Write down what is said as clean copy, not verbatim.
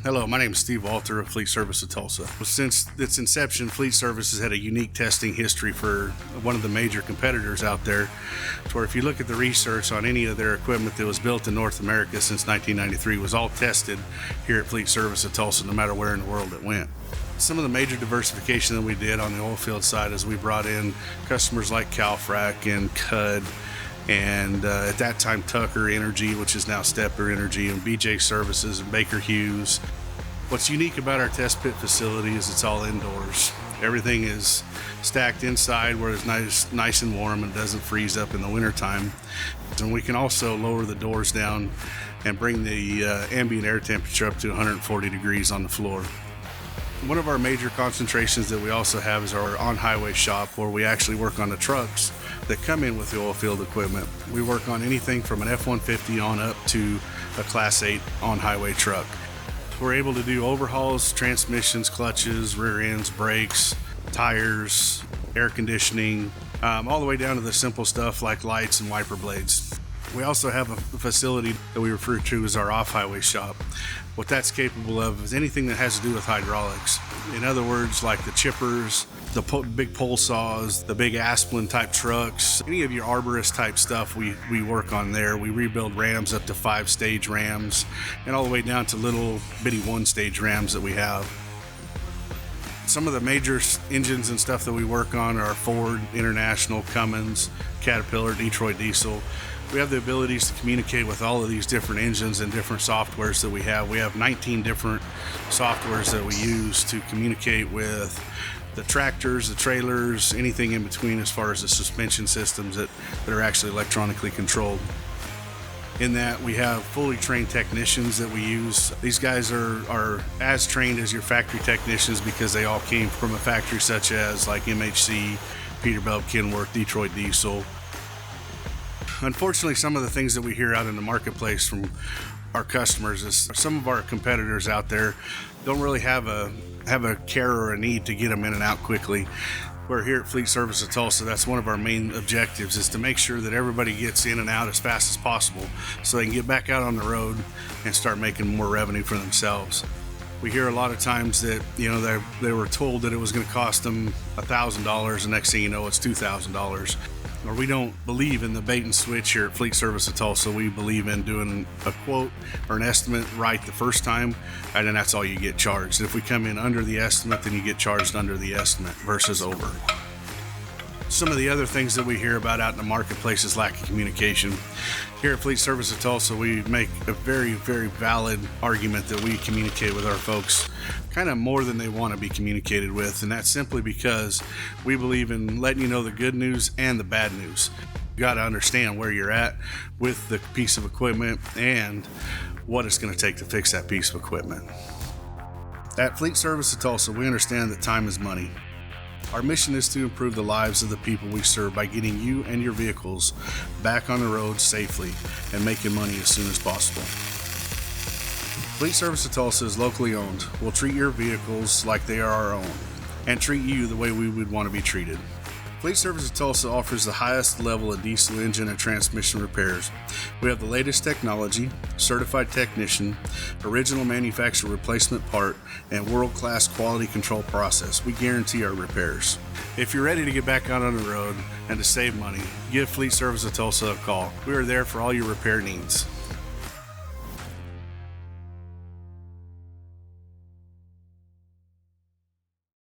Hello, my name is Steve Walter of Fleet Service of Tulsa. Since its inception, Fleet Service has had a unique testing history for one of the major competitors out there, to where if you look at the research on any of their equipment that was built in North America since 1993, was all tested here at Fleet Service of Tulsa, no matter where in the world it went. Some of the major diversification that we did on the oil field side is we brought in customers like Calfrac and Cud, and at that time Tucker Energy, which is now Stepper Energy, and BJ Services and Baker Hughes. What's unique about our test pit facility is it's all indoors. Everything is stacked inside where it's nice and warm and doesn't freeze up in the wintertime. And we can also lower the doors down and bring the ambient air temperature up to 140 degrees on the floor. One of our major concentrations that we also have is our on-highway shop, where we actually work on the trucks that come in with the oil field equipment. We work on anything from an F-150 on up to a Class 8 on-highway truck. We're able to do overhauls, transmissions, clutches, rear ends, brakes, tires, air conditioning, all the way down to the simple stuff like lights and wiper blades. We also have a facility that we refer to as our off-highway shop. What that's capable of is anything that has to do with hydraulics. In other words, like the chippers, the big pole saws, the big Asplin type trucks, any of your arborist type stuff we work on there. We rebuild rams up to 5-stage rams and all the way down to little bitty 1-stage rams that we have. Some of the major engines and stuff that we work on are Ford, International, Cummins, Caterpillar, Detroit Diesel. We have the abilities to communicate with all of these different engines and different softwares that we have. We have 19 different softwares that we use to communicate with the tractors, the trailers, anything in between as far as the suspension systems that are actually electronically controlled. In that, we have fully trained technicians that we use. These guys are as trained as your factory technicians because they all came from a factory such as like MHC, Peterbilt, Kenworth, Detroit Diesel. Unfortunately, some of the things that we hear out in the marketplace from our customers is some of our competitors out there don't really have a care or a need to get them in and out quickly. We're here at Fleet Service of Tulsa. That's one of our main objectives, is to make sure that everybody gets in and out as fast as possible so they can get back out on the road and start making more revenue for themselves. We hear a lot of times that, they were told that it was going to cost them $1,000, and next thing you know, it's $2,000. Or we don't believe in the bait and switch here at Fleet Service of Tulsa. We believe in doing a quote or an estimate right the first time, and then that's all you get charged. If we come in under the estimate, then you get charged under the estimate versus over. Some of the other things that we hear about out in the marketplace is lack of communication. Here at Fleet Service of Tulsa, we make a very, very valid argument that we communicate with our folks kind of more than they want to be communicated with, and that's simply because we believe in letting you know the good news and the bad news. You got to understand where you're at with the piece of equipment and what it's going to take to fix that piece of equipment. At Fleet Service of Tulsa, we understand that time is money. Our mission is to improve the lives of the people we serve by getting you and your vehicles back on the road safely and making money as soon as possible. Fleet Service of Tulsa is locally owned. We'll treat your vehicles like they are our own and treat you the way we would want to be treated. Fleet Service of Tulsa offers the highest level of diesel engine and transmission repairs. We have the latest technology, certified technician, original manufacturer replacement part, and world-class quality control process. We guarantee our repairs. If you're ready to get back out on the road and to save money, give Fleet Service of Tulsa a call. We are there for all your repair needs.